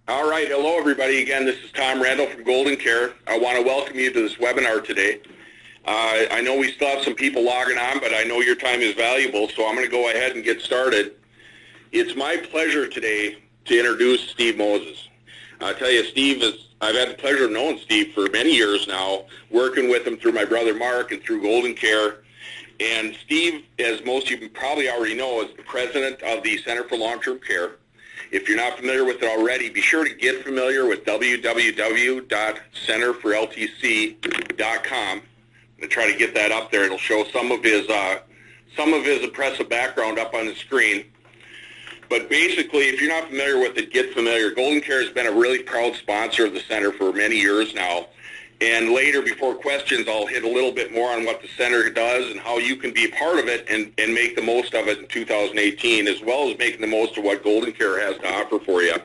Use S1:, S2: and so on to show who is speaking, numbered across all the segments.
S1: All right, hello everybody. Again, this is Tom Randall from GoldenCare. I want to welcome you to this webinar today. I know we still have some people logging on, but I know your time is valuable, so I'm going to go ahead and get started. It's my pleasure today to introduce Steve Moses. I'll tell you, I've had the pleasure of knowing Steve for many years now, working with him through my brother Mark and through GoldenCare. And Steve, as most of you probably already know, is the president of the Center for Long-Term Care. If you're not familiar with it already, be sure to get familiar with www.centerforltc.com. I'm going to try to get that up there. It'll show some of his impressive background up on the screen. But basically, if you're not familiar with it, get familiar. GoldenCare has been a really proud sponsor of the center for many years now. And later, before questions, I'll hit a little bit more on what the center does and how you can be a part of it and make the most of it in 2018, as well as making the most of what GoldenCare has to offer for you.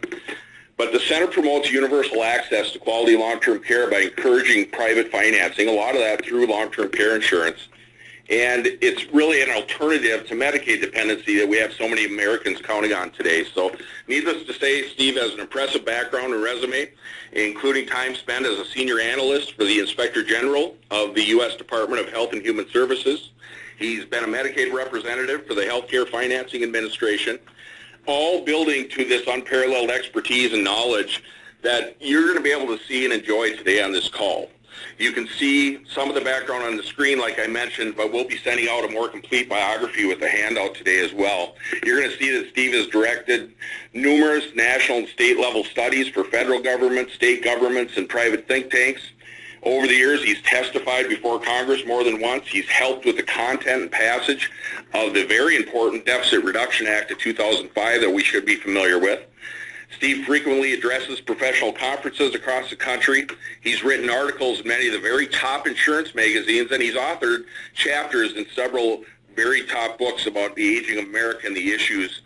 S1: But the center promotes universal access to quality long-term care by encouraging private financing, a lot of that through long-term care insurance. And it's really an alternative to Medicaid dependency that we have so many Americans counting on today. So needless to say, Steve has an impressive background and resume, including time spent as a senior analyst for the Inspector General of the U.S. Department of Health and Human Services. He's been a Medicaid representative for the Healthcare Financing Administration, all building to this unparalleled expertise and knowledge that you're going to be able to see and enjoy today on this call. You can see some of the background on the screen, like I mentioned, but we'll be sending out a more complete biography with a handout today as well. You're going to see that Steve has directed numerous national and state level studies for federal government, state governments, and private think tanks. Over the years, he's testified before Congress more than once. He's helped with the content and passage of the very important Deficit Reduction Act of 2005 that we should be familiar with. Steve frequently addresses professional conferences across the country. He's written articles in many of the very top insurance magazines, and he's authored chapters in several very top books about the aging of America and the issues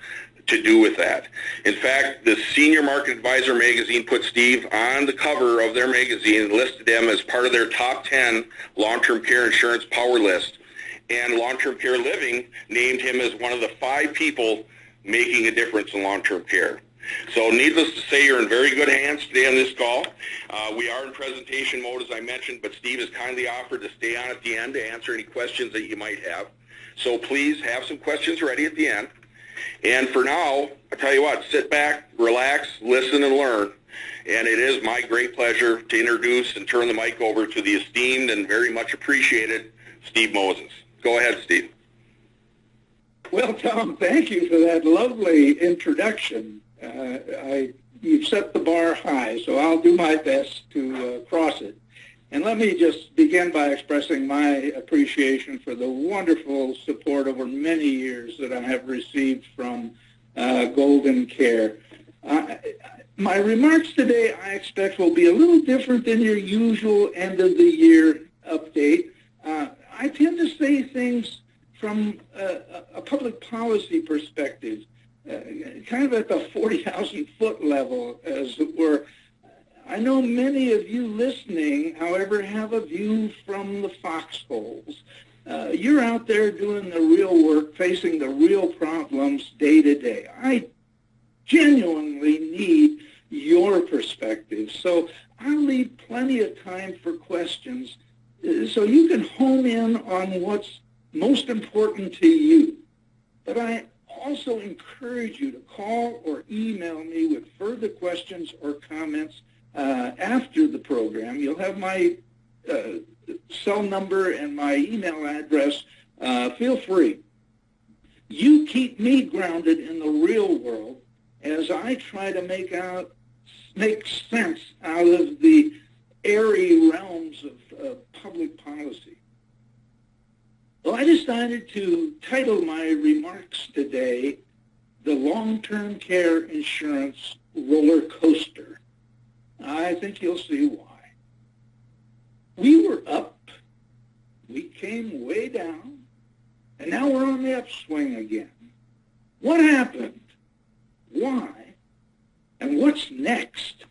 S1: to do with that. In fact, the Senior Market Advisor magazine put Steve on the cover of their magazine and listed him as part of their top 10 long-term care insurance power list. And Long-Term Care Living named him as one of the 5 people making a difference in long-term care. So needless to say, you're in very good hands today on this call. We are in presentation mode, as I mentioned, but Steve has kindly offered to stay on at the end to answer any questions that you might have. So please have some questions ready at the end. And for now, I tell you what, sit back, relax, listen, and learn. And it is my great pleasure to introduce and turn the mic over to the esteemed and very much appreciated Steve Moses. Go ahead, Steve.
S2: Well, Tom, thank you for that lovely introduction. You've set the bar high, so I'll do my best to cross it. And let me just begin by expressing my appreciation for the wonderful support over many years that I have received from GoldenCare. My remarks today, I expect, will be a little different than your usual end-of-the-year update. I tend to say things from a public policy perspective, kind of at the 40,000-foot level, as it were. I know many of you listening, however, have a view from the foxholes. You're out there doing the real work, facing the real problems day to day. I genuinely need your perspective, so I'll leave plenty of time for questions so you can hone in on what's most important to you. But I also encourage you to call or email me with further questions or comments after the program. You'll have my cell number and my email address. Feel free. You keep me grounded in the real world as I try to make sense out of the airy realms of public policy. Well, I decided to title my remarks today, The Long-Term Care Insurance Roller Coaster. I think you'll see why. We were up, we came way down, and now we're on the upswing again. What happened? Why? And what's next?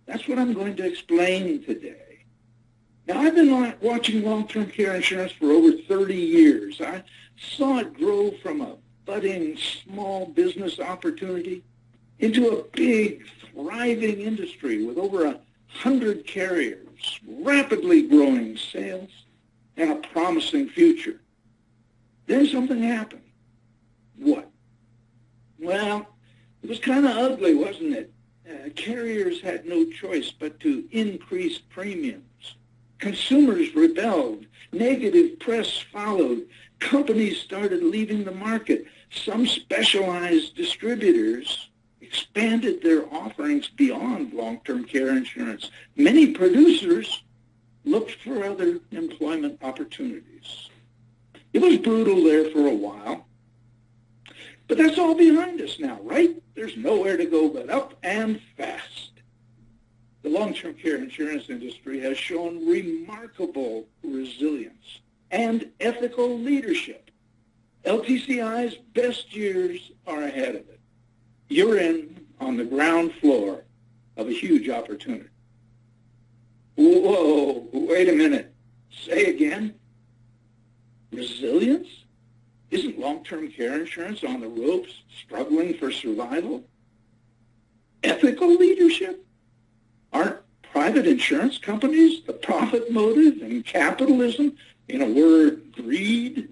S2: That's what I'm going to explain today. Now, I've been watching long-term care insurance for over 30 years. I saw it grow from a budding small business opportunity into a big, thriving industry with over 100 carriers, rapidly growing sales, and a promising future. Then something happened. What? Well, it was kind of ugly, wasn't it? Carriers had no choice but to increase premiums. Consumers rebelled. Negative press followed. Companies started leaving the market. Some specialized distributors expanded their offerings beyond long-term care insurance. Many producers looked for other employment opportunities. It was brutal there for a while. But that's all behind us now, right? There's nowhere to go but up and fast. The long-term care insurance industry has shown remarkable resilience and ethical leadership. LTCi's best years are ahead of it. You're in on the ground floor of a huge opportunity. Whoa, wait a minute. Say again? Resilience? Isn't long-term care insurance on the ropes, struggling for survival? Ethical leadership? Aren't private insurance companies the profit motive and capitalism, in a word, greed,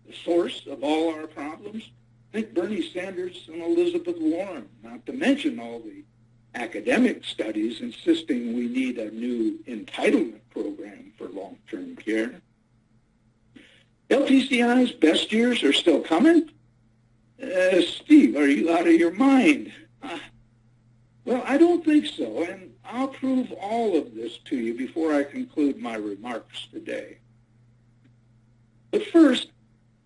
S2: the source of all our problems? Think Bernie Sanders and Elizabeth Warren, not to mention all the academic studies insisting we need a new entitlement program for long-term care. LTCi's best years are still coming? Steve, are you out of your mind? Well, I don't think so, and I'll prove all of this to you before I conclude my remarks today. But first,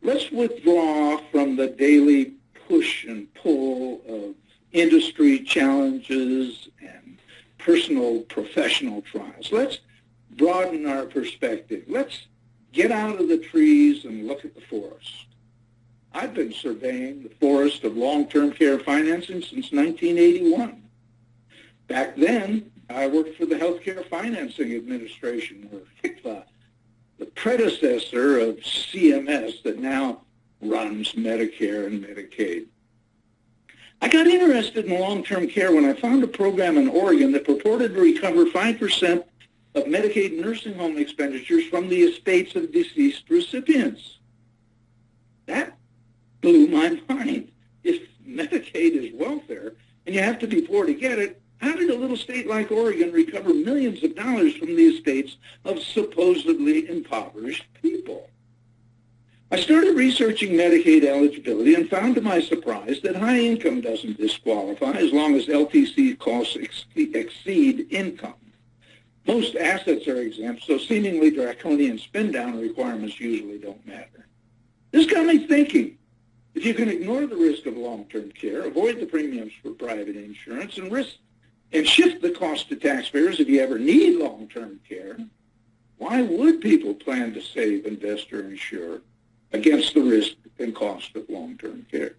S2: let's withdraw from the daily push and pull of industry challenges and personal professional trials. Let's broaden our perspective. Let's get out of the trees and look at the forest. I've been surveying the forest of long-term care financing since 1981. Back then, I worked for the Healthcare Financing Administration, or HCFA, the predecessor of CMS that now runs Medicare and Medicaid. I got interested in long-term care when I found a program in Oregon that purported to recover 5% of Medicaid nursing home expenditures from the estates of deceased recipients. That blew my mind. If Medicaid is welfare and you have to be poor to get it, how did a little state like Oregon recover millions of dollars from the estates of supposedly impoverished people? I started researching Medicaid eligibility and found to my surprise that high income doesn't disqualify as long as LTC costs exceed income. Most assets are exempt, so seemingly draconian spin-down requirements usually don't matter. This got me thinking. If you can ignore the risk of long-term care, avoid the premiums for private insurance, and shift the cost to taxpayers if you ever need long-term care, why would people plan to save, invest, or insure against the risk and cost of long-term care?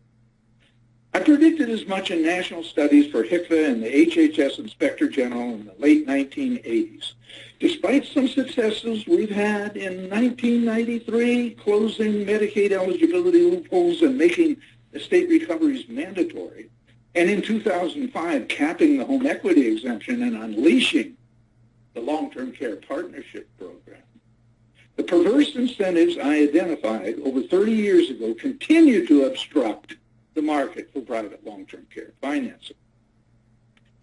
S2: I predicted as much in national studies for HCFA and the HHS Inspector General in the late 1980s. Despite some successes we've had in 1993, closing Medicaid eligibility loopholes and making estate recoveries mandatory, and in 2005, capping the home equity exemption and unleashing the long-term care partnership program. The perverse incentives I identified over 30 years ago continue to obstruct the market for private long-term care financing.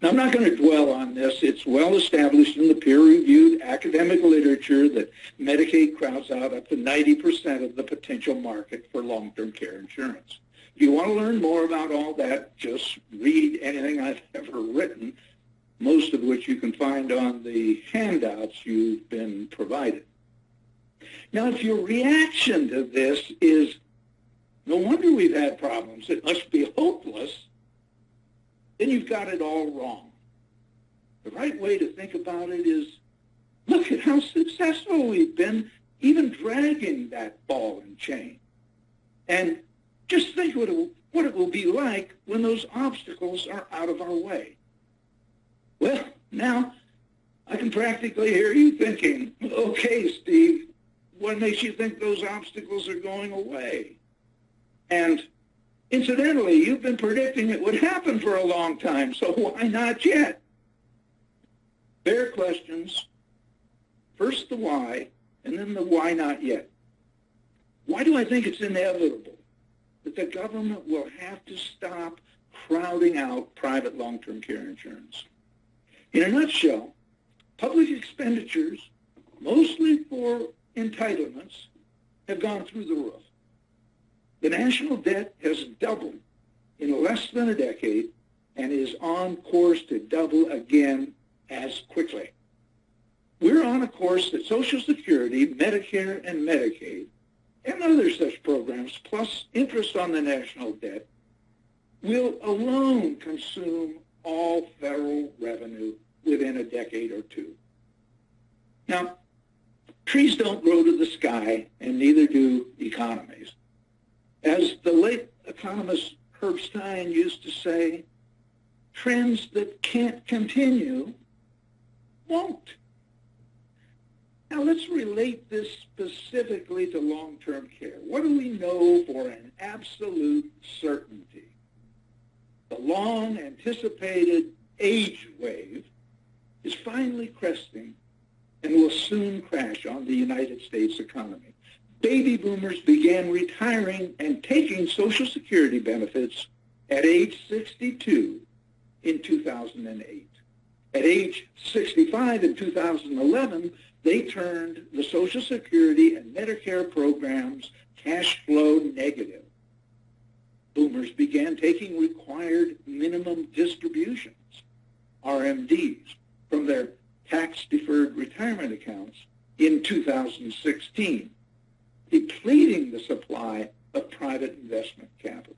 S2: Now, I'm not going to dwell on this. It's well established in the peer-reviewed academic literature that Medicaid crowds out up to 90% of the potential market for long-term care insurance. If you want to learn more about all that, just read anything I've ever written, most of which you can find on the handouts you've been provided. Now, if your reaction to this is, no wonder we've had problems, it must be hopeless, then you've got it all wrong. The right way to think about it is, look at how successful we've been, even dragging that ball and chain. And just think what it will be like when those obstacles are out of our way. Well, now I can practically hear you thinking, okay, Steve, what makes you think those obstacles are going away? And Incidentally, you've been predicting it would happen for a long time, so why not yet? Fair questions. First the why, and then the why not yet. Why do I think it's inevitable that the government will have to stop crowding out private long-term care insurance? In a nutshell, public expenditures, mostly for entitlements, have gone through the roof. The national debt has doubled in less than a decade and is on course to double again as quickly. We're on a course that Social Security, Medicare, and Medicaid, and other such programs, plus interest on the national debt, will alone consume all federal revenue within a decade or two. Now, trees don't grow to the sky, and neither do economies. As the late economist Herb Stein used to say, trends that can't continue won't. Now let's relate this specifically to long-term care. What do we know for an absolute certainty? The long-anticipated age wave is finally cresting and will soon crash on the United States economy. Baby boomers began retiring and taking Social Security benefits at age 62 in 2008. At age 65 in 2011, they turned the Social Security and Medicare programs cash flow negative. Boomers began taking required minimum distributions, RMDs, from their tax-deferred retirement accounts in 2016, depleting the supply of private investment capital.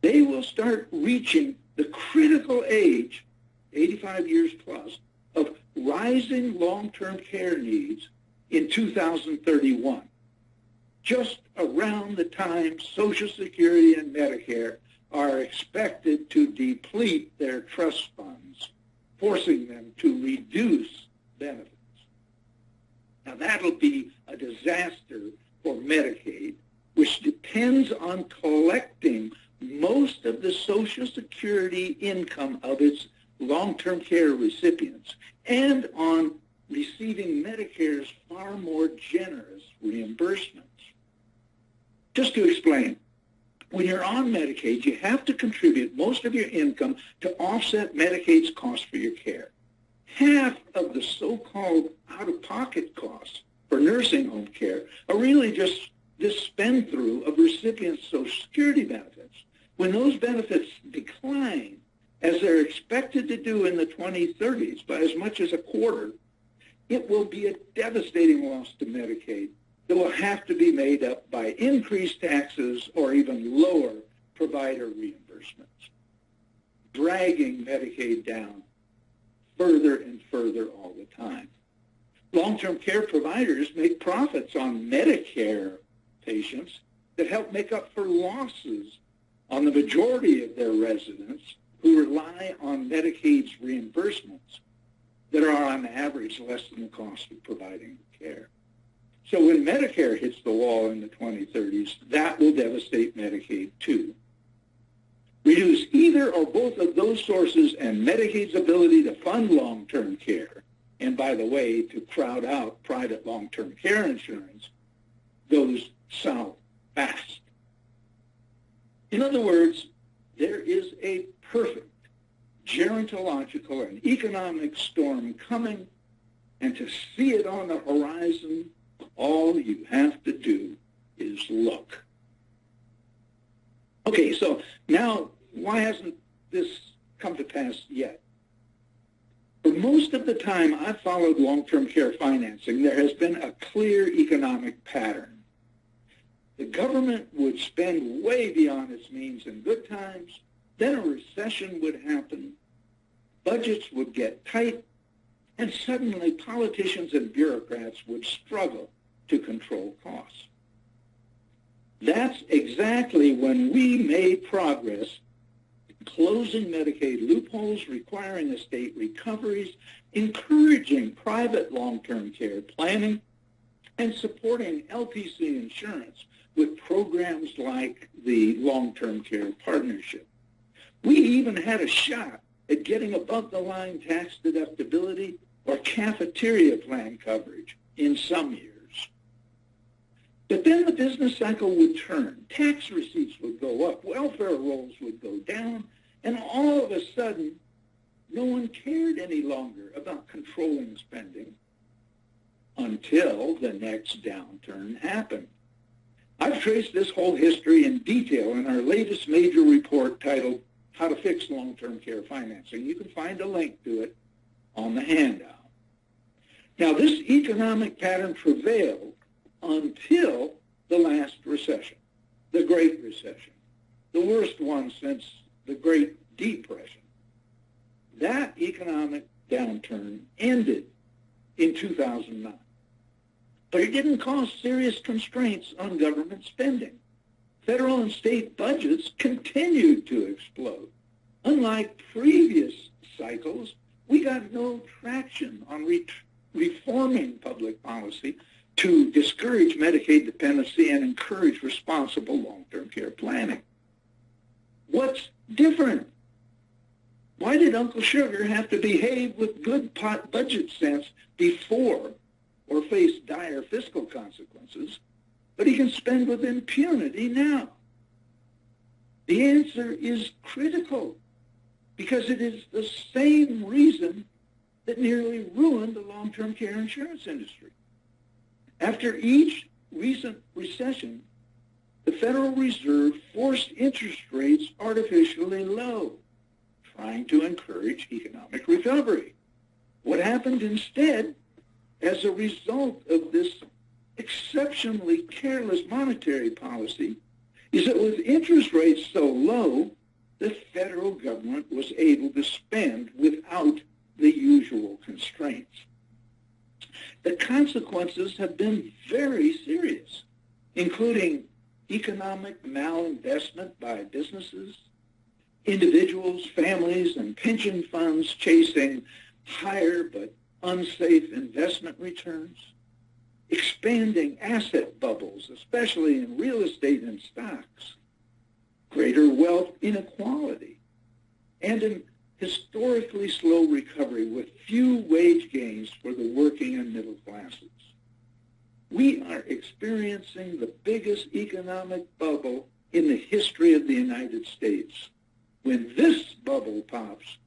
S2: They will start reaching the critical age, 85 years plus, of rising long-term care needs in 2031, just around the time Social Security and Medicare are expected to deplete their trust funds, forcing them to reduce benefits. Now that'll be a disaster for Medicaid, which depends on collecting most of the Social Security income of its long-term care recipients and on receiving Medicare's far more generous reimbursements. Just to explain, when you're on Medicaid, you have to contribute most of your income to offset Medicaid's cost for your care. Half of the so-called out-of-pocket costs for nursing home care are really just this spend-through of recipients' Social Security benefits. When those benefits decline, as they're expected to do in the 2030s by as much as a quarter, it will be a devastating loss to Medicaid that will have to be made up by increased taxes or even lower provider reimbursements, dragging Medicaid down further and further all the time. Long-term care providers make profits on Medicare patients that help make up for losses on the majority of their residents who rely on Medicaid's reimbursements that are on average less than the cost of providing care. So when Medicare hits the wall in the 2030s, that will devastate Medicaid too. Reduce either or both of those sources and Medicaid's ability to fund long-term care, and by the way, to crowd out private long-term care insurance, goes south fast. In other words, there is a perfect gerontological and economic storm coming, and to see it on the horizon, all you have to do is look. Okay, so now, why hasn't this come to pass yet? For most of the time I've followed long-term care financing, there has been a clear economic pattern. The government would spend way beyond its means in good times, then a recession would happen, budgets would get tight, and suddenly politicians and bureaucrats would struggle to control costs. That's exactly when we made progress closing Medicaid loopholes, requiring estate recoveries, encouraging private long-term care planning, and supporting LTC insurance with programs like the Long-Term Care Partnership. We even had a shot at getting above-the-line tax deductibility or cafeteria plan coverage in some years. But then the business cycle would turn, tax receipts would go up, welfare rolls would go down, and all of a sudden, no one cared any longer about controlling spending until the next downturn happened. I've traced this whole history in detail in our latest major report titled How to Fix Long-Term Care Financing. You can find a link to it on the handout. Now, this economic pattern prevailed until the last recession, the Great Recession, the worst one since the Great Depression. That economic downturn ended in 2009. But it didn't cause serious constraints on government spending. Federal and state budgets continued to explode. Unlike previous cycles, we got no traction on reforming public policy to discourage Medicaid dependency and encourage responsible long-term care planning. What's different? Why did Uncle Sugar have to behave with good budget sense before or face dire fiscal consequences, but he can spend with impunity now? The answer is critical, because it is the same reason that nearly ruined the long-term care insurance industry. After each recent recession, the Federal Reserve forced interest rates artificially low, trying to encourage economic recovery. What happened instead, as a result of this exceptionally careless monetary policy, is that with interest rates so low, the federal government was able to spend without the usual constraints. The consequences have been very serious, including economic malinvestment by businesses, individuals, families, and pension funds chasing higher but unsafe investment returns, expanding asset bubbles, especially in real estate and stocks, greater wealth inequality, and an historically slow recovery with few wage gains for the working and middle classes. We are experiencing the biggest economic bubble in the history of the United States. When this bubble pops,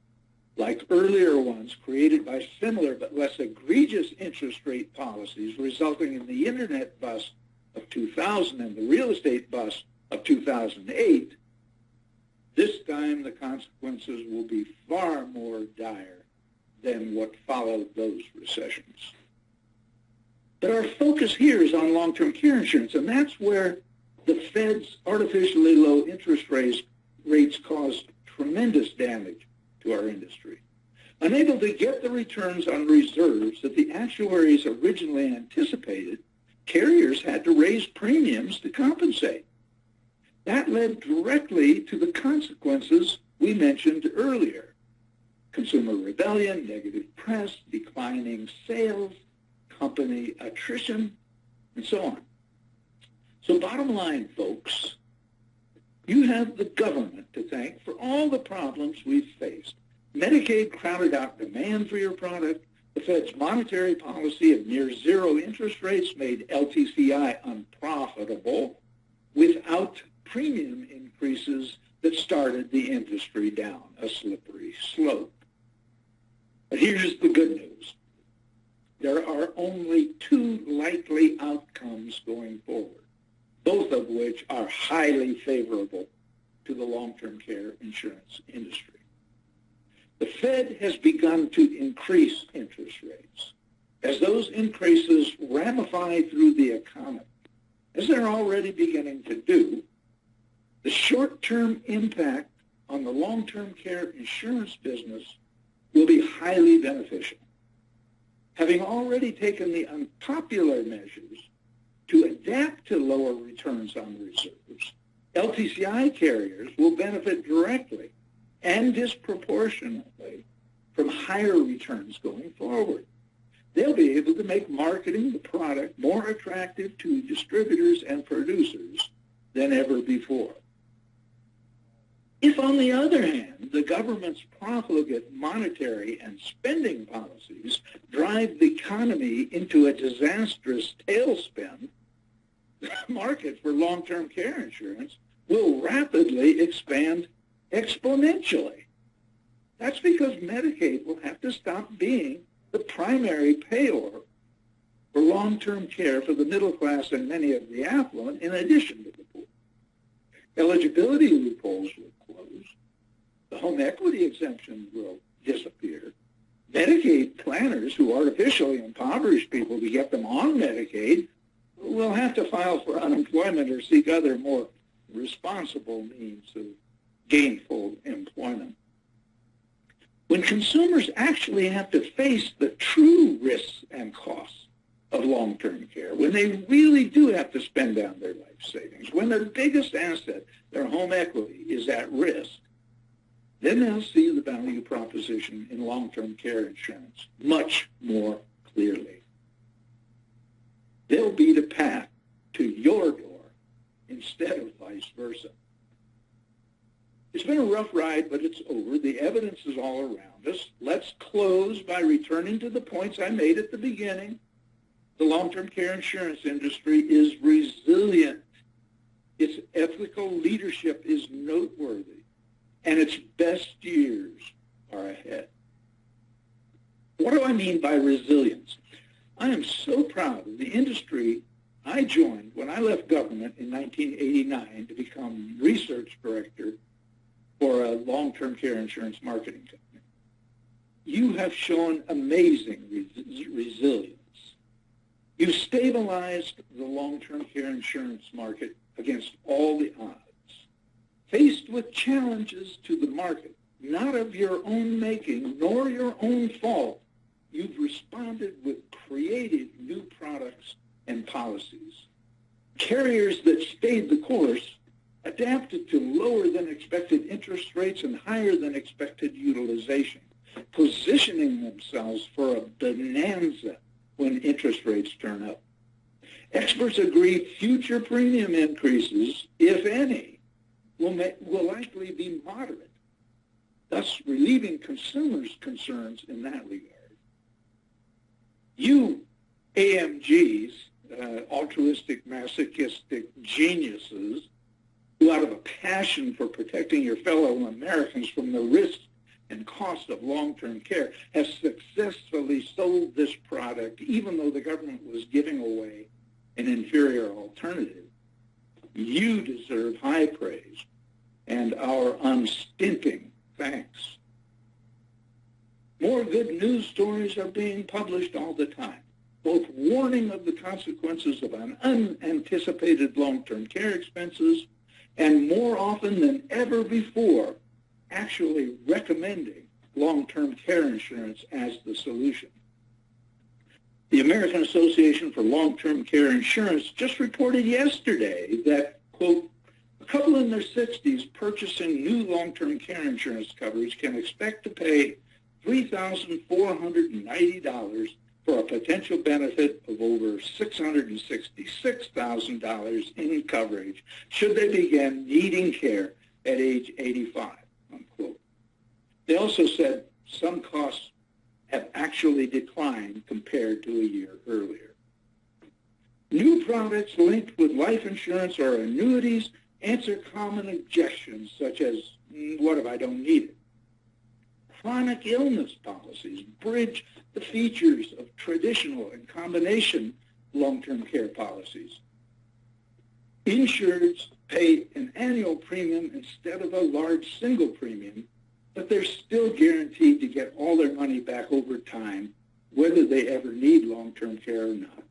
S2: like earlier ones created by similar but less egregious interest rate policies resulting in the internet bust of 2000 and the real estate bust of 2008, this time the consequences will be far more dire than what followed those recessions. But our focus here is on long-term care insurance, and that's where the Fed's artificially low interest rates caused tremendous damage to our industry. Unable to get the returns on reserves that the actuaries originally anticipated, carriers had to raise premiums to compensate. That led directly to the consequences we mentioned earlier: consumer rebellion, negative press, declining sales, company attrition, and so on. So bottom line, folks, you have the government to thank for all the problems we've faced. Medicaid crowded out demand for your product. The Fed's monetary policy of near zero interest rates made LTCi unprofitable without premium increases that started the industry down a slippery slope. But here's the good news. There are only two likely outcomes going forward, both of which are highly favorable to the long-term care insurance industry. The Fed has begun to increase interest rates. As those increases ramify through the economy, as they're already beginning to do, the short-term impact on the long-term care insurance business will be highly beneficial. Having already taken the unpopular measures to adapt to lower returns on reserves, LTCi carriers will benefit directly and disproportionately from higher returns going forward. they'll be able to make marketing the product more attractive to distributors and producers than ever before. If, on the other hand, the government's profligate monetary and spending policies drive the economy into a disastrous tailspin, the market for long-term care insurance will rapidly expand exponentially. That's because Medicaid will have to stop being the primary payor for long-term care for the middle class and many of the affluent, in addition to the poor. Eligibility loopholes will close. The home equity exemption will disappear. Medicaid planners who artificially impoverish people to get them on Medicaid will have to file for unemployment or seek other more responsible means of gainful employment. When consumers actually have to face the true risks and costs of long-term care, when they really do have to spend down their life savings, when their biggest asset, their home equity, is at risk, then they'll see the value proposition in long-term care insurance much more clearly. They'll be the path to your door instead of vice versa. It's been a rough ride, but it's over. The evidence is all around us. Let's close by returning to the points I made at the beginning. The long-term care insurance industry is resilient. Its ethical leadership is noteworthy, and its best years are ahead. What do I mean by resilience? I am so proud of the industry I joined when I left government in 1989 to become research director for a long-term care insurance marketing company. You have shown amazing resilience. You've stabilized the long-term care insurance market against all the odds. Faced with challenges to the market, not of your own making nor your own fault, you've responded with creative new products and policies. Carriers that stayed the course adapted to lower than expected interest rates and higher than expected utilization, positioning themselves for a bonanza when interest rates turn up. Experts agree future premium increases, if any, will likely be moderate, thus relieving consumers' concerns in that regard. You AMGs, altruistic, masochistic geniuses, who out of a passion for protecting your fellow Americans from the risks and cost of long-term care have successfully sold this product even though the government was giving away an inferior alternative. You deserve high praise and our unstinting thanks. More good news stories are being published all the time, both warning of the consequences of unanticipated long-term care expenses and more often than ever before, actually recommending long-term care insurance as the solution. The American Association for Long-Term Care Insurance just reported yesterday that, quote, a couple in their 60s purchasing new long-term care insurance coverage can expect to pay $3,490 for a potential benefit of over $666,000 in coverage should they begin needing care at age 85, unquote. They also said some costs have actually declined compared to a year earlier. New products linked with life insurance or annuities answer common objections such as, what if I don't need it? Chronic illness policies bridge the features of traditional and combination long-term care policies. Insureds pay an annual premium instead of a large single premium, but they're still guaranteed to get all their money back over time, whether they ever need long-term care or not.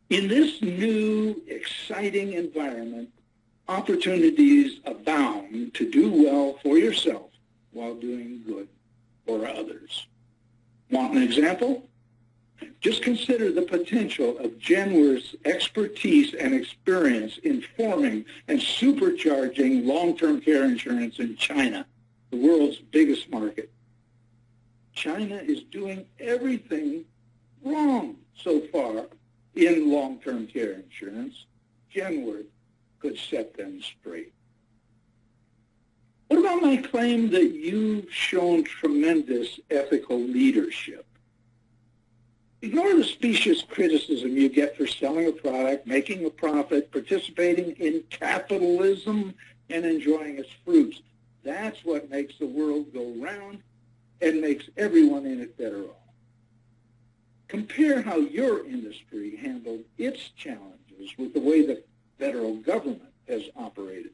S2: In this new, exciting environment, opportunities abound to do well for yourself while doing good for others. Want an example? Just consider the potential of Genworth's expertise and experience in forming and supercharging long-term care insurance in China, the world's biggest market. China is doing everything wrong so far in long-term care insurance, Genworth could set them straight. What about my claim that you've shown tremendous ethical leadership? Ignore the specious criticism you get for selling a product, making a profit, participating in capitalism, and enjoying its fruits. That's what makes the world go round and makes everyone in it better off. Compare how your industry handled its challenges with the way the federal government has operated.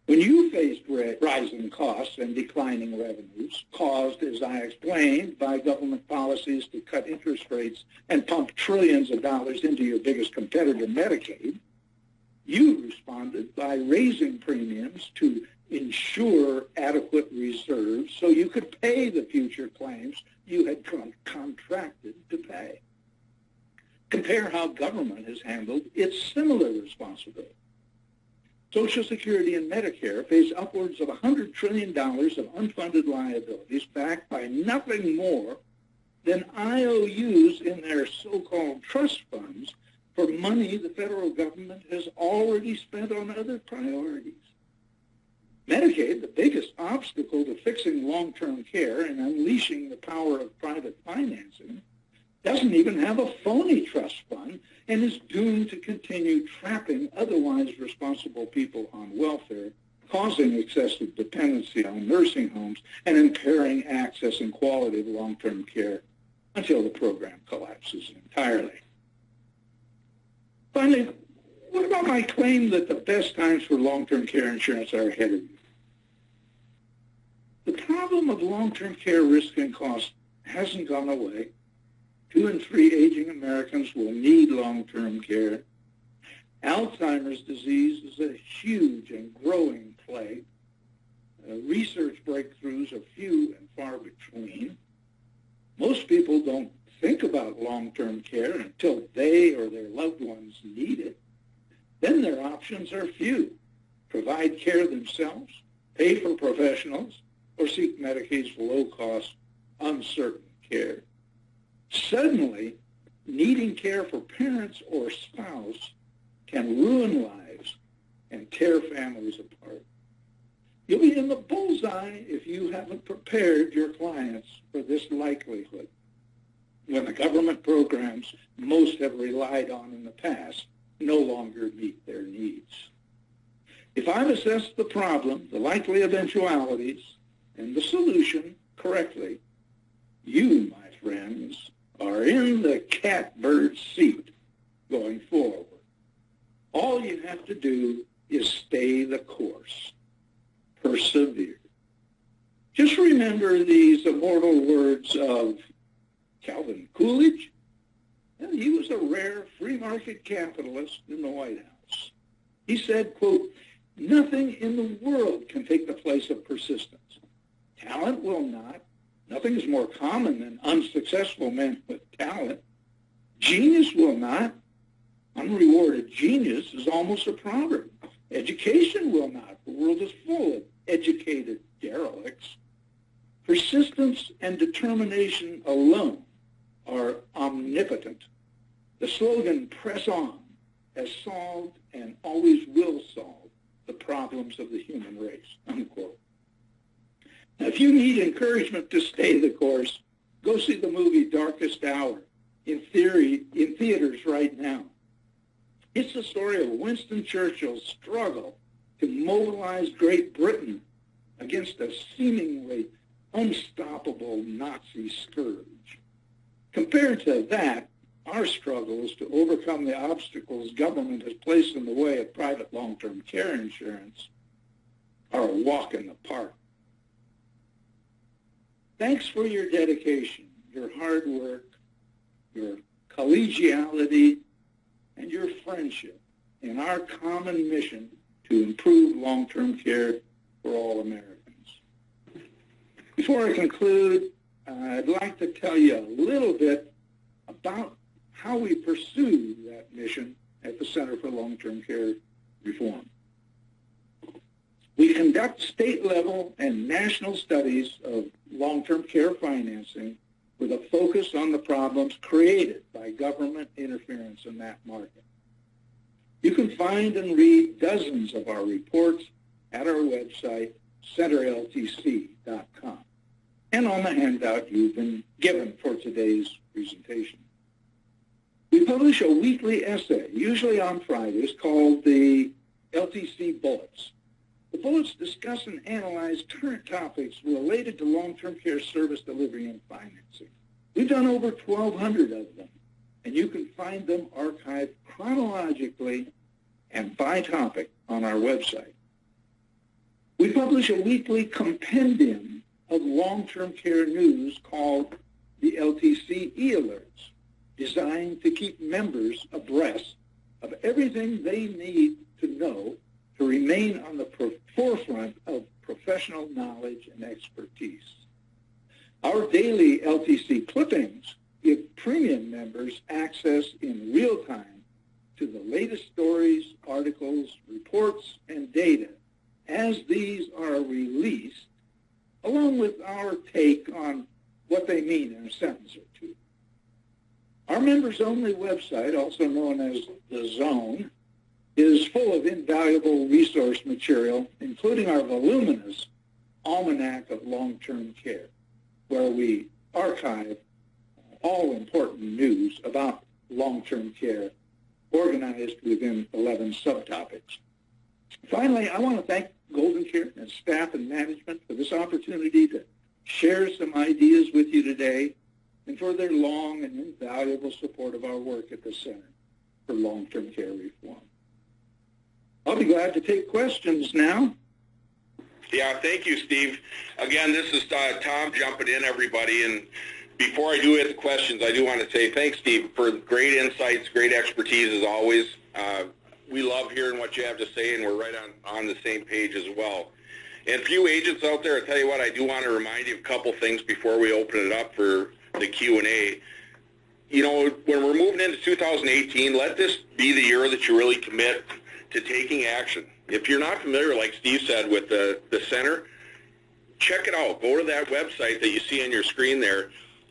S2: When you faced rising costs and declining revenues, caused, as I explained, by government policies to cut interest rates and pump trillions of dollars into your biggest competitor, Medicaid, you responded by raising premiums to ensure adequate reserves so you could pay the future claims you had contracted to pay. Compare how government has handled its similar responsibility. Social Security and Medicare face upwards of $100 trillion of unfunded liabilities backed by nothing more than IOUs in their so-called trust funds for money the federal government has already spent on other priorities. Medicaid, the biggest obstacle to fixing long-term care and unleashing the power of private financing, doesn't even have a phony trust fund and is doomed to continue trapping otherwise responsible people on welfare, causing excessive dependency on nursing homes and impairing access and quality of long-term care until the program collapses entirely. Finally, what about my claim that the best times for long-term care insurance are ahead of you? The problem of long-term care risk and cost hasn't gone away. 2 in 3 aging Americans will need long-term care. Alzheimer's disease is a huge and growing plague. Research breakthroughs are few and far between. Most people don't think about long-term care until they or their loved ones need it. Then their options are few. Provide care themselves, pay for professionals, or seek Medicaid's low-cost, uncertain care. Suddenly, needing care for parents or spouse can ruin lives and tear families apart. You'll be in the bullseye if you haven't prepared your clients for this likelihood when the government programs most have relied on in the past no longer meet their needs. If I've assessed the problem, the likely eventualities, and the solution correctly, you, my friends, are in the catbird seat going forward. All you have to do is stay the course. Persevere. Just remember these immortal words of Calvin Coolidge. He was a rare free market capitalist in the White House. He said, quote, "Nothing in the world can take the place of persistence. Talent will not. Nothing is more common than unsuccessful men with talent. Genius will not. Unrewarded genius is almost a proverb. Education will not. The world is full of educated derelicts. Persistence and determination alone are omnipotent. The slogan, 'Press on,' has solved and always will solve the problems of the human race," unquote. Now, if you need encouragement to stay the course, go see the movie Darkest Hour in theaters right now. It's the story of Winston Churchill's struggle to mobilize Great Britain against a seemingly unstoppable Nazi scourge. Compared to that, our struggle is to overcome the obstacles government has placed in the way of private long-term care insurance are a walk in the park. Thanks for your dedication, your hard work, your collegiality, and your friendship in our common mission to improve long-term care for all Americans. Before I conclude, I'd like to tell you a little bit about how we pursue that mission at the Center for Long-Term Care Reform. We conduct state-level and national studies of long-term care financing with a focus on the problems created by government interference in that market. You can find and read dozens of our reports at our website, centerltc.com, and on the handout you've been given for today's presentation. We publish a weekly essay, usually on Fridays, called the LTC Bullets. The bullets discuss and analyze current topics related to long-term care service delivery and financing. We've done over 1,200 of them, and you can find them archived chronologically and by topic on our website. We publish a weekly compendium of long-term care news called the LTCi Alerts, designed to keep members abreast of everything they need to know to remain on the forefront of professional knowledge and expertise. Our daily LTC clippings give premium members access in real time to the latest stories, articles, reports, and data as these are released, along with our take on what they mean in a sentence or two. Our members-only website, also known as The Zone, is full of invaluable resource material, including our voluminous Almanac of Long-Term Care, where we archive all important news about long-term care, organized within 11 subtopics. Finally, I want to thank GoldenCare and staff and management for this opportunity to share some ideas with you today and for their long and invaluable support of our work at the Center for Long-Term Care Reform. I'll be glad to take questions now.
S1: Yeah, thank you, Steve. Again, this is Tom jumping in, everybody. And before I do hit the questions, I do want to say thanks, Steve, for great insights, great expertise as always. We love hearing what you have to say, and we're right on the same page as well. And for you agents out there, I'll tell you what, I do want to remind you of a couple things before we open it up for the Q&A. You know, when we're moving into 2018, let this be the year that you really commit to taking action. If you're not familiar, like Steve said, with the center, check it out. Go to that website that you see on your screen there.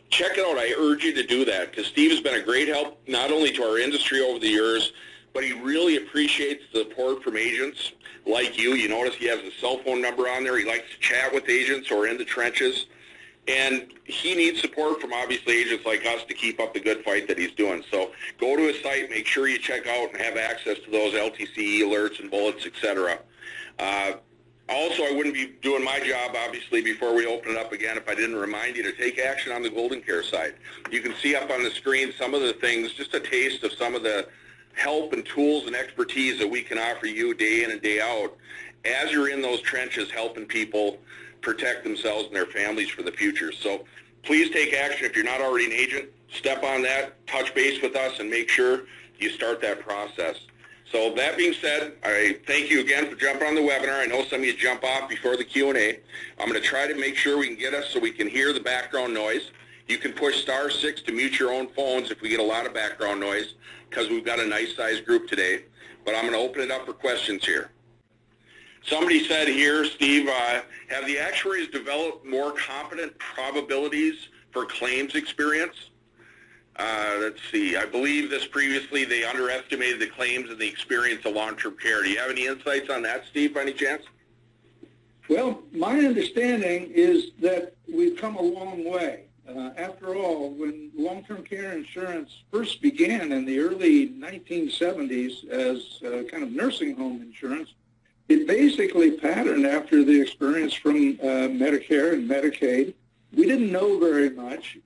S1: Check it out. I urge you to do that, because Steve has been a great help not only to our industry over the years, but he really appreciates the support from agents like you. You notice he has a cell phone number on there. He likes to chat with agents who are in the trenches. And he needs support from, obviously, agents like us to keep up the good fight that he's doing. So go to his site, make sure you check out and have access to those LTCi alerts and bullets, etc. Also, I wouldn't be doing my job, obviously, before we open it up again if I didn't remind you to take action on the GoldenCare side. You can see up on the screen some of the things, just a taste of some of the help and tools and expertise that we can offer you day in and day out as you're in those trenches helping people protect themselves and their families for the future. So please take action. If you're not already an agent, step on that, touch base with us, and make sure you start that process. So that being said, I thank you again for jumping on the webinar. I know some of you jump off before the Q&A. I'm going to try to make sure we can get us so we can hear the background noise. You can push *6 to mute your own phones if we get a lot of background noise, because we've got a nice sized group today. But I'm going to open it up for questions here. Somebody said here, Steve, have the actuaries developed more competent probabilities for claims experience? Let's see. I believe this previously they underestimated the claims and the experience of long-term care. Do you have any insights on that, Steve, by any chance?
S2: Well, my understanding is that we've come a long way. After all, when long-term care insurance first began in the early 1970s as kind of nursing home insurance, it basically patterned after the experience from Medicare and Medicaid. We didn't know very much.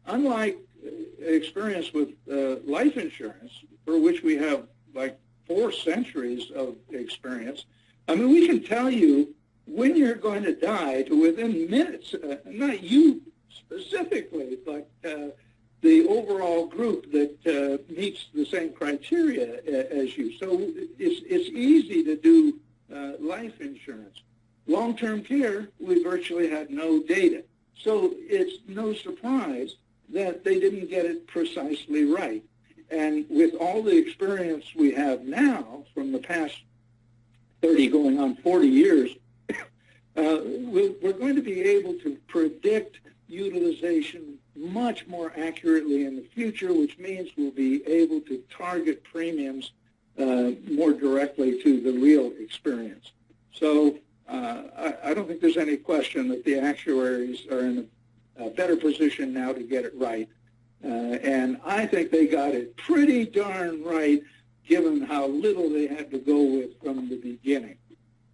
S2: Unlike experience with life insurance, for which we have like 4 centuries of experience, I mean, we can tell you when you're going to die to within minutes, not you specifically, but the overall group that meets the same criteria as you. So it's easy to do life insurance. Long-term care, we virtually had no data. So it's no surprise that they didn't get it precisely right. And with all the experience we have now from the past 30 going on 40 years, we're going to be able to predict utilization much more accurately in the future, which means we'll be able to target premiums more directly to the real experience. So I don't think there's any question that the actuaries are in a better position now to get it right. And I think they got it pretty darn right, given how little they had to go with from the beginning.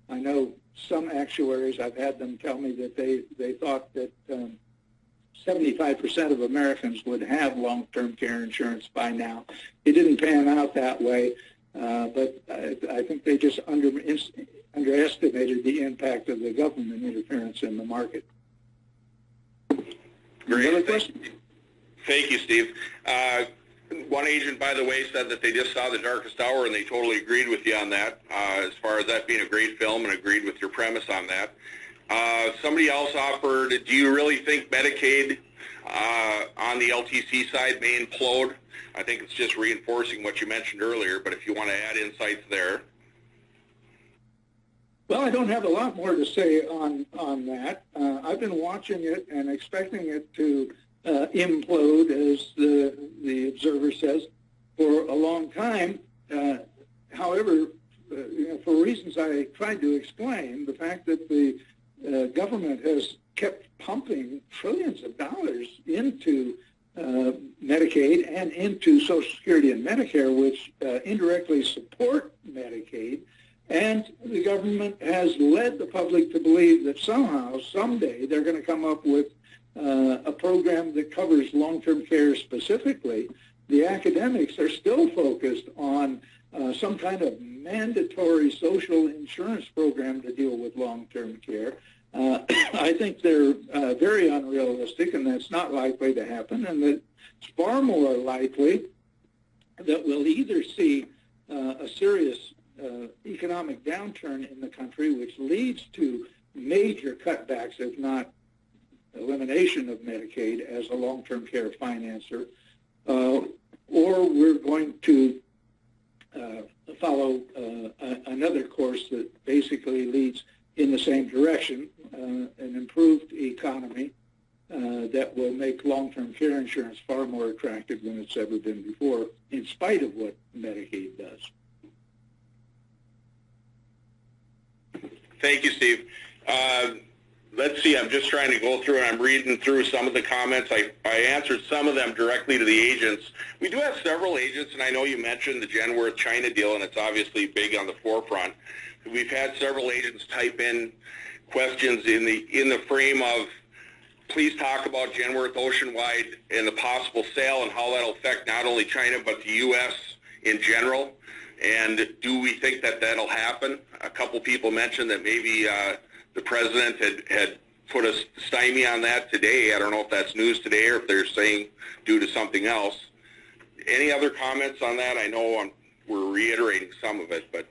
S2: I know some actuaries, I've had them tell me that they thought that 75% of Americans would have long-term care insurance by now. It didn't pan out that way, but I think they just underestimated the impact of the government interference in the market.
S1: Great. Thank you, Steve. One agent, by the way, said that they just saw The Darkest Hour, and they totally agreed with you on that, as far as that being a great film, and agreed with your premise on that. Somebody else offered, do you really think Medicaid on the LTC side may implode? I think it's just reinforcing what you mentioned earlier, but if you want to add insights there.
S2: Well, I don't have a lot more to say on that. I've been watching it and expecting it to implode, as the observer says, for a long time. However, for reasons I tried to explain, the fact that the government has kept pumping trillions of dollars into Medicaid and into Social Security and Medicare, which indirectly support Medicaid, and the government has led the public to believe that somehow, someday, they're going to come up with a program that covers long-term care specifically. The academics are still focused on some kind of mandatory social insurance program to deal with long-term care. I think they're very unrealistic, and that's not likely to happen, and that it's far more likely that we'll either see a serious economic downturn in the country, which leads to major cutbacks, if not elimination of Medicaid as a long-term care financer, or we're going to follow another course that basically leads in the same direction, an improved economy that will make long-term care insurance far more attractive than it's ever been before, in spite of what Medicaid does.
S1: Thank you, Steve. Let's see, I'm just trying to go through, and I'm reading through some of the comments. I answered some of them directly to the agents. We do have several agents, and I know you mentioned the Genworth China deal, and it's obviously big on the forefront. We've had several agents type in questions in the frame of, please talk about Genworth Oceanwide and the possible sale and how that'll affect not only China but the U.S. in general. And do we think that that'll happen? A couple people mentioned that maybe the president had put a stymie on that today. I don't know if that's news today or if they're saying due to something else. Any other comments on that? I know we're reiterating some of it, but.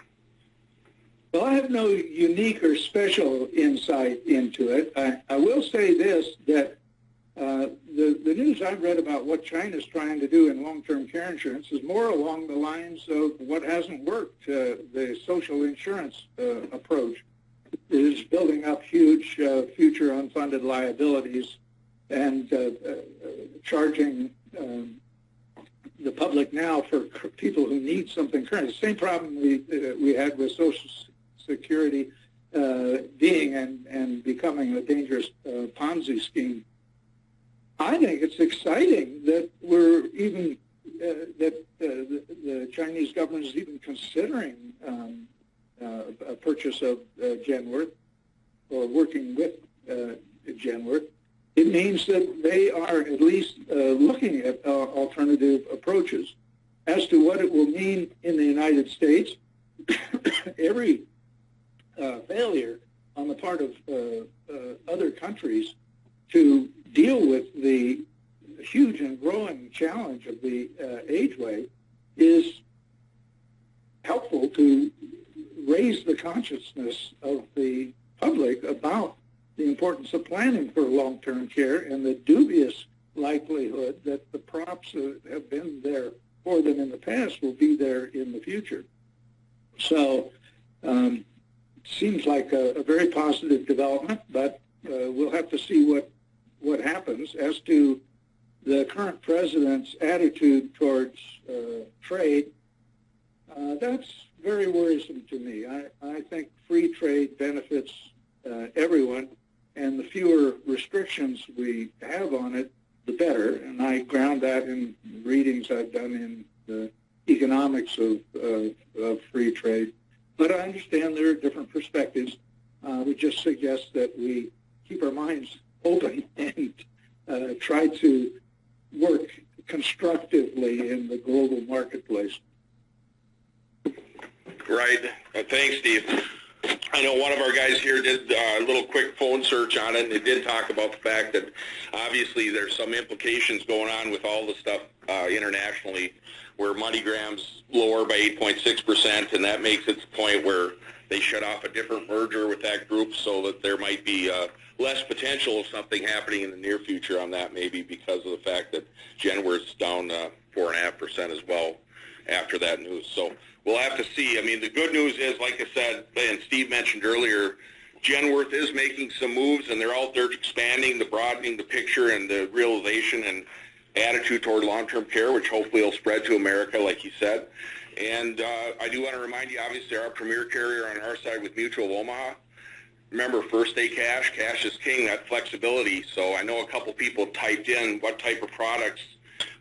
S2: Well, I have no unique or special insight into it. I will say this, that the news I've read about what China's trying to do in long-term care insurance is more along the lines of what hasn't worked, the social insurance approach. It is building up huge future unfunded liabilities and charging the public now for people who need something current. The same problem we had with Social Security being and becoming a dangerous Ponzi scheme. I think it's exciting that we're even that the Chinese government is even considering a purchase of Genworth or working with Genworth. It means that they are at least looking at alternative approaches. As to what it will mean in the United States, every failure on the part of other countries to deal with the huge and growing challenge of the age wave is helpful to raise the consciousness of the public about the importance of planning for long-term care and the dubious likelihood that the props that have been there for them in the past will be there in the future. So it seems like a very positive development, but we'll have to see what happens. As to the current president's attitude towards trade, that's very worrisome to me. I think free trade benefits everyone, and the fewer restrictions we have on it, the better. And I ground that in readings I've done in the economics of free trade. But I understand there are different perspectives. I would just suggest that we keep our minds open and try to work constructively in the global marketplace.
S1: Right. Thanks, Steve. I know one of our guys here did a little quick phone search on it, and it did talk about the fact that obviously there's some implications going on with all the stuff internationally where MoneyGram's lower by 8.6%, and that makes it the point where they shut off a different merger with that group so that there might be less potential of something happening in the near future on that, maybe because of the fact that Genworth's down 4.5% as well after that news. So we'll have to see. I mean, the good news is, like I said, and Steve mentioned earlier, Genworth is making some moves, and they're out there expanding, broadening the picture and the realization and attitude toward long-term care, which hopefully will spread to America, like you said. And I do want to remind you, obviously, our premier carrier on our side with Mutual of Omaha. Remember, first day cash, cash is king, that flexibility. So I know a couple people typed in, what type of products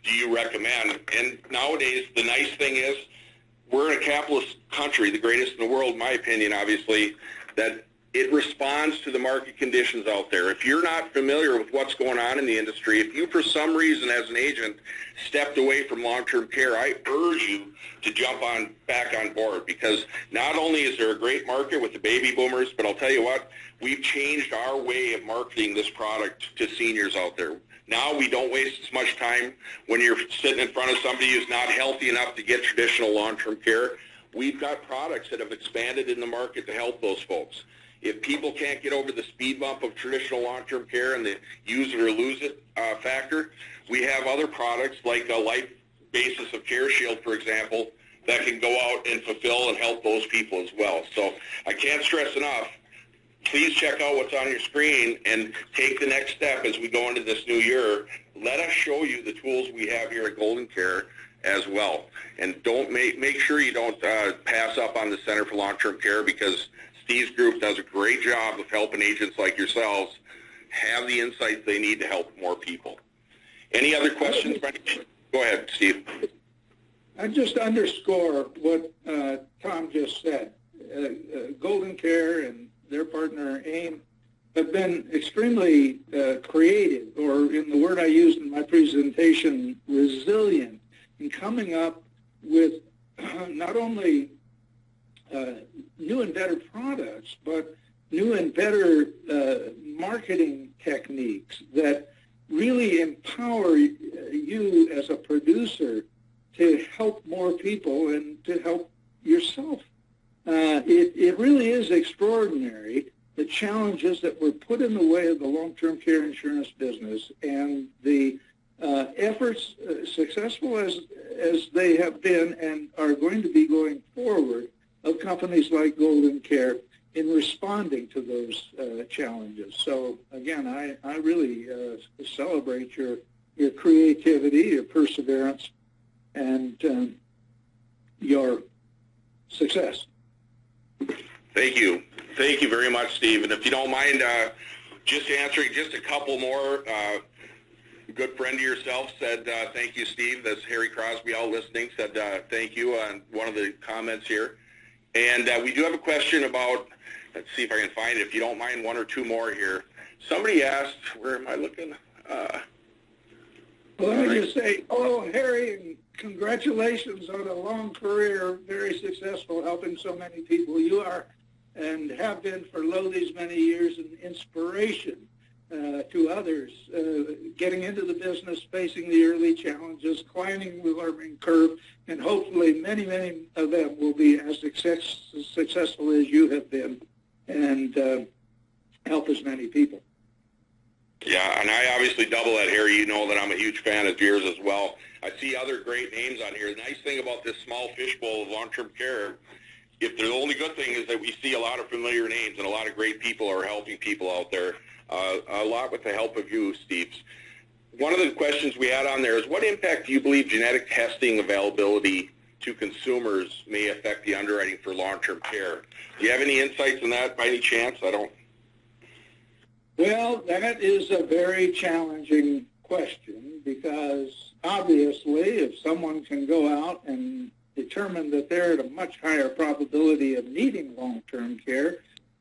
S1: do you recommend? And nowadays, the nice thing is, we're in a capitalist country, the greatest in the world, in my opinion, obviously, that it responds to the market conditions out there. If you're not familiar with what's going on in the industry, if you, for some reason, as an agent, stepped away from long-term care, I urge you to jump back on board, because not only is there a great market with the baby boomers, but I'll tell you what, we've changed our way of marketing this product to seniors out there. Now we don't waste as much time when you're sitting in front of somebody who's not healthy enough to get traditional long-term care. We've got products that have expanded in the market to help those folks. If people can't get over the speed bump of traditional long-term care and the use it or lose it factor, we have other products like a life basis of Care Shield, for example, that can go out and fulfill and help those people as well. So I can't stress enough, please check out what's on your screen and take the next step as we go into this new year. Let us show you the tools we have here at GoldenCare as well. And don't make sure you don't pass up on the Center for Long-Term Care, because Steve's group does a great job of helping agents like yourselves have the insights they need to help more people. Any other questions? Go ahead, Steve.
S2: I just underscore what Tom just said. GoldenCare and their partner AIM have been extremely creative, or in the word I used in my presentation, resilient, in coming up with not only new and better products, but new and better marketing techniques that really empower you as a producer to help more people and to help yourself. It really is extraordinary, the challenges that were put in the way of the long-term care insurance business, and the efforts, successful as they have been and are going to be going forward, of companies like GoldenCare in responding to those challenges. So again, I really celebrate your creativity, your perseverance, and your success.
S1: Thank you. Thank you very much, Steve. And if you don't mind just answering just a couple more, a good friend of yourself said, thank you, Steve. That's Harry Crosby out listening, said thank you on one of the comments here. And we do have a question about, let's see if I can find it, if you don't mind, one or two more here. Somebody asked, where am I looking?
S2: Well, let me just say, Harry, and congratulations on a long career, very successful, helping so many people. You are and have been for these many years an inspiration to others, getting into the business, facing the early challenges, climbing the learning curve, and hopefully many, many of them will be as successful as you have been and help as many people.
S1: Yeah, and I obviously double that, Harry. You know that I'm a huge fan of yours as well. I see other great names on here. The nice thing about this small fishbowl of long-term care, if the only good thing is that we see a lot of familiar names and a lot of great people are helping people out there, a lot with the help of you, Steve. one of the questions we had on there is, what impact do you believe genetic testing availability to consumers may affect the underwriting for long-term care? Do you have any insights on that by any chance? I don't.
S2: Well, that is a very challenging question, because obviously if someone can go out and determine that they're at a much higher probability of needing long-term care,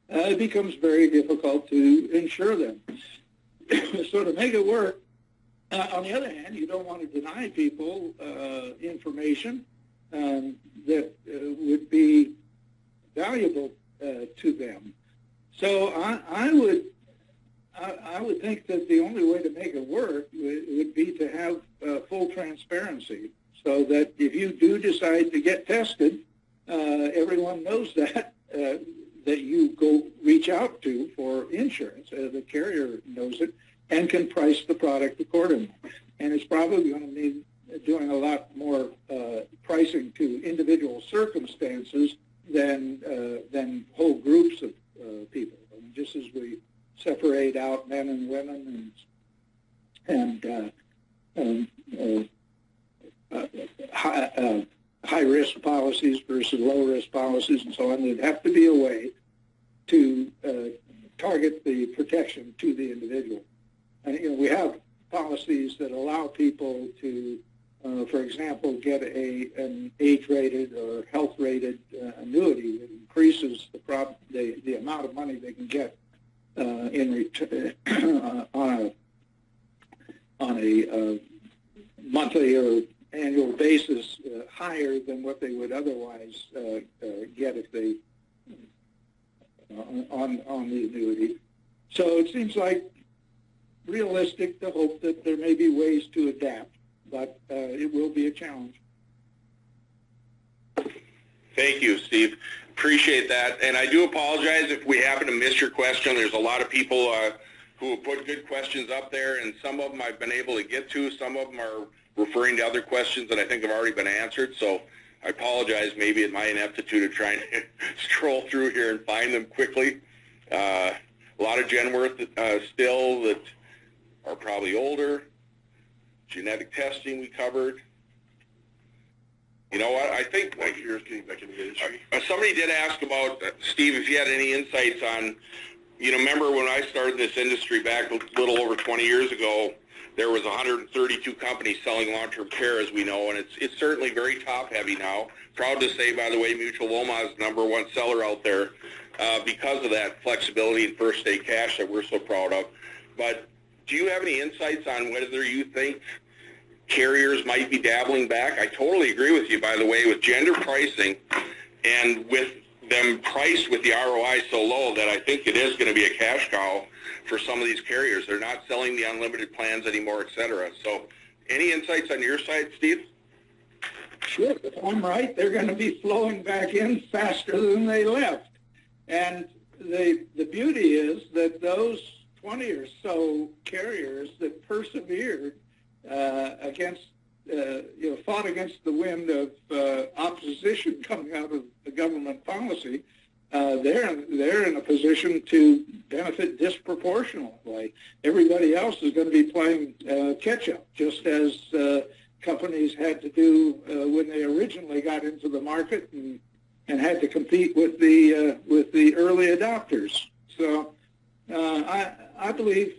S2: it becomes very difficult to insure them. So to make it work, on the other hand, you don't want to deny people information that would be valuable to them. So I would think that the only way to make it work would be to have full transparency, so that if you do decide to get tested, everyone knows that you go reach out to for insurance. The carrier knows it and can price the product accordingly. And it's probably going to mean doing a lot more pricing to individual circumstances than whole groups of people. I mean, just as we separate out men and women and high-risk policies versus low-risk policies and so on, there'd have to be a way to target the protection to the individual. And, we have policies that allow people to, for example, get an age-rated or health-rated annuity that increases the amount of money they can get in return on a monthly or annual basis higher than what they would otherwise get if they on the annuity. So it seems like realistic to hope that there may be ways to adapt, but it will be a challenge.
S1: Thank you, Steve. Appreciate that. And I do apologize if we happen to miss your question. There's a lot of people who have put good questions up there, and some of them I've been able to get to. Some of them are referring to other questions that I think have already been answered. So I apologize maybe at my ineptitude of trying to scroll through here and find them quickly. A lot of Genworth still that are probably older. Genetic testing we covered. You know what? I think
S3: years getting back into the industry.
S1: Somebody did ask about, Steve, if you had any insights on, remember when I started this industry back a little over 20 years ago, there was 132 companies selling long-term care, as we know, and it's certainly very top-heavy now. Proud to say, by the way, Mutual Omaha is the #1 seller out there because of that flexibility and first-day cash that we're so proud of. But do you have any insights on whether you think carriers might be dabbling back? I totally agree with you, by the way, with gender pricing and with them priced with the ROI so low that I think it is going to be a cash cow for some of these carriers. They're not selling the unlimited plans anymore, et cetera. So any insights on your side, Steve?
S2: Sure. If I'm right, they're going to be flowing back in faster than they left. And the beauty is that those 20 or so carriers that persevered against, fought against the wind of opposition coming out of the government policy, they're in a position to benefit disproportionately. Everybody else is going to be playing catch-up, just as companies had to do when they originally got into the market and had to compete with the early adopters. So I believe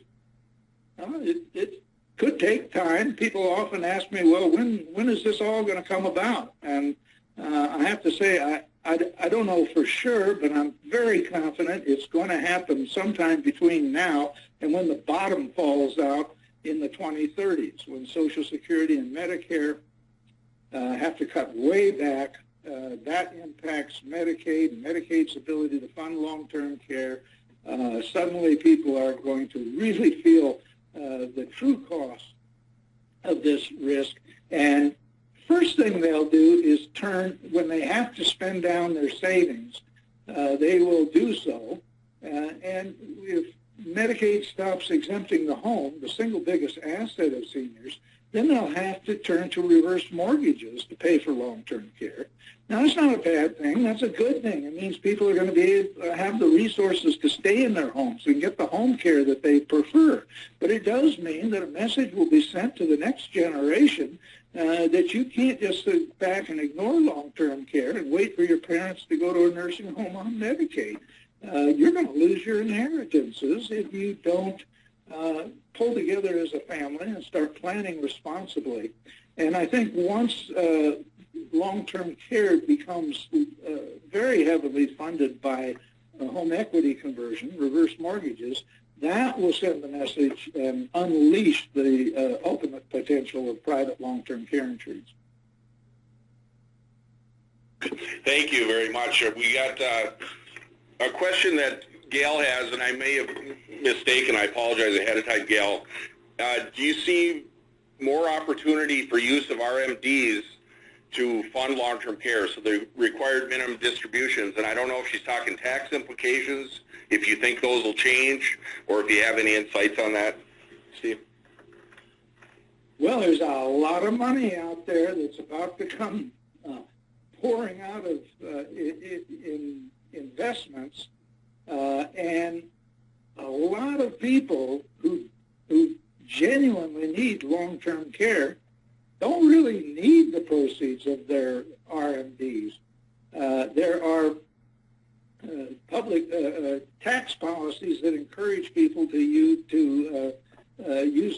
S2: it could take time. People often ask me, well, when is this all going to come about? And I have to say, I don't know for sure, but I'm very confident it's going to happen sometime between now and when the bottom falls out in the 2030s, when Social Security and Medicare have to cut way back. That impacts Medicaid and Medicaid's ability to fund long-term care. Suddenly people are going to really feel the true cost of this risk. And first thing they'll do is when they have to spend down their savings, they will do so. And Medicaid stops exempting the home, the single biggest asset of seniors, then they'll have to turn to reverse mortgages to pay for long-term care. Now, that's not a bad thing. That's a good thing. It means people are going to be have the resources to stay in their homes and get the home care that they prefer. But it does mean that a message will be sent to the next generation that you can't just sit back and ignore long-term care and wait for your parents to go to a nursing home on Medicaid. You're going to lose your inheritances if you don't pull together as a family and start planning responsibly. And I think once long-term care becomes very heavily funded by home equity conversion, reverse mortgages, that will send the message and unleash the ultimate potential of private long-term care insurance.
S1: Thank you very much. We got a question that Gail has, and I may have mistaken. I apologize ahead of time, Gail. Do you see more opportunity for use of RMDs to fund long-term care, so the required minimum distributions? And I don't know if she's talking tax implications, if you think those will change, or if you have any insights on that, Steve.
S2: Well, there's a lot of money out there that's about to come pouring out of in investments, and a lot of people who genuinely need long-term care don't really need the proceeds of their RMDs. There are public tax policies that encourage people to use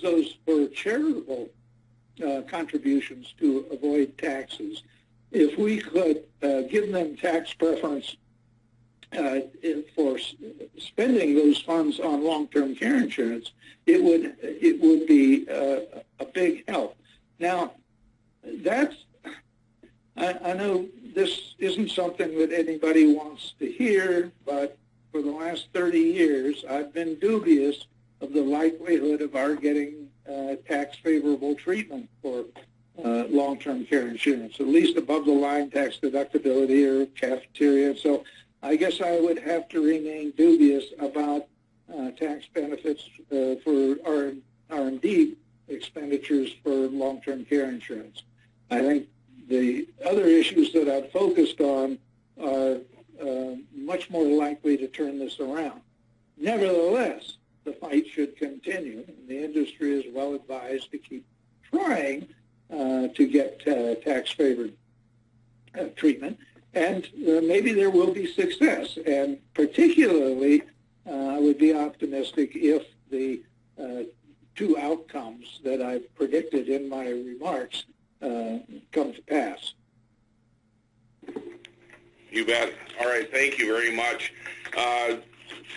S2: those for charitable contributions to avoid taxes. If we could give them tax preference for spending those funds on long-term care insurance, it would be a big help. Now, I know this isn't something that anybody wants to hear, but for the last 30 years, I've been dubious of the likelihood of our getting tax-favorable treatment for long-term care insurance, at least above-the-line tax deductibility or cafeteria. So I guess I would have to remain dubious about tax benefits for R&D expenditures for long-term care insurance. I think the other issues that I've focused on are much more likely to turn this around. Nevertheless, the fight should continue, and the industry is well advised to keep trying to get tax-favored treatment, and maybe there will be success. And particularly, I would be optimistic if the two outcomes that I've predicted in my remarks come to pass.
S1: You bet. All right, thank you very much. A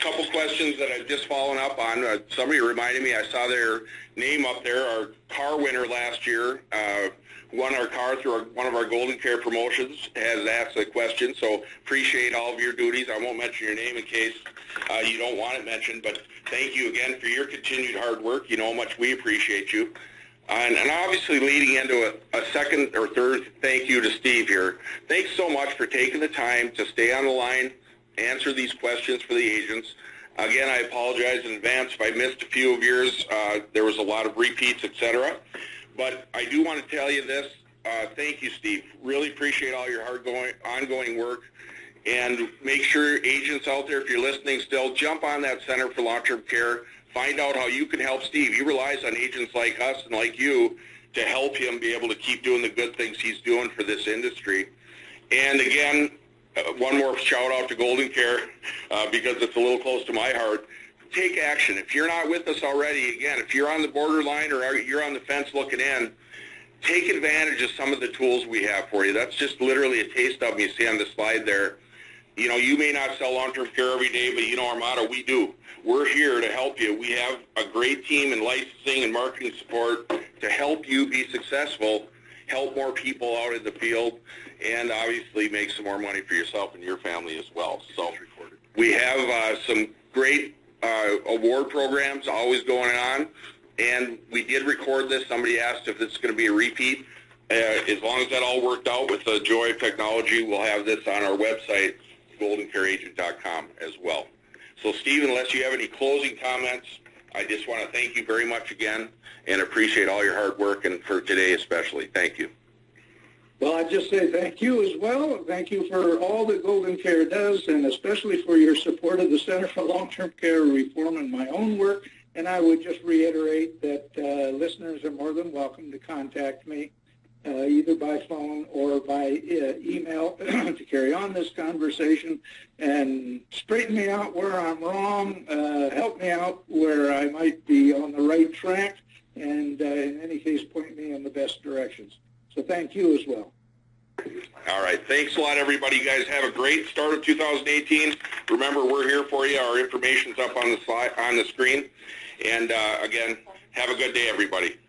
S1: couple questions that I've just followed up on. Somebody reminded me, I saw their name up there, our car winner last year, won our car through one of our GoldenCare promotions, has asked a question, so appreciate all of your duties. I won't mention your name in case you don't want it mentioned, but thank you again for your continued hard work. You know how much we appreciate you. And obviously leading into a second or third thank you to Steve here. Thanks so much for taking the time to stay on the line, answer these questions for the agents. Again, I apologize in advance if I missed a few of yours. There was a lot of repeats, etc. But I do want to tell you this. Thank you, Steve. Really appreciate all your ongoing work. And make sure agents out there, if you're listening still, jump on that Center for Long-Term Care. Find out how you can help Steve. He relies on agents like us and like you to help him be able to keep doing the good things he's doing for this industry. And again, one more shout out to GoldenCare because it's a little close to my heart. Take action. If you're not with us already, again, if you're on the borderline or you're on the fence looking in, take advantage of some of the tools we have for you. That's just literally a taste of them you see on the slide there. You know, you may not sell long-term care every day, but you know our motto, we do. We're here to help you. We have a great team in licensing and marketing support to help you be successful, help more people out in the field, and obviously make some more money for yourself and your family as well. So we have some great award programs always going on, and we did record this. Somebody asked if it's going to be a repeat. As long as that all worked out with the joy of technology, we'll have this on our website, goldencareagent.com as well. So, Steve, unless you have any closing comments, I just want to thank you very much again and appreciate all your hard work, and for today especially. Thank you.
S2: Well, I'd just say thank you as well. Thank you for all that GoldenCare does, and especially for your support of the Center for Long-Term Care Reform in my own work. And I would just reiterate that listeners are more than welcome to contact me either by phone or by email to carry on this conversation and straighten me out where I'm wrong, help me out where I might be on the right track, and in any case, point me in the best directions. So thank you as well.
S1: All right. Thanks a lot, everybody. You guys have a great start of 2018. Remember, we're here for you. Our information's up on the slide, on the screen. And again, have a good day, everybody.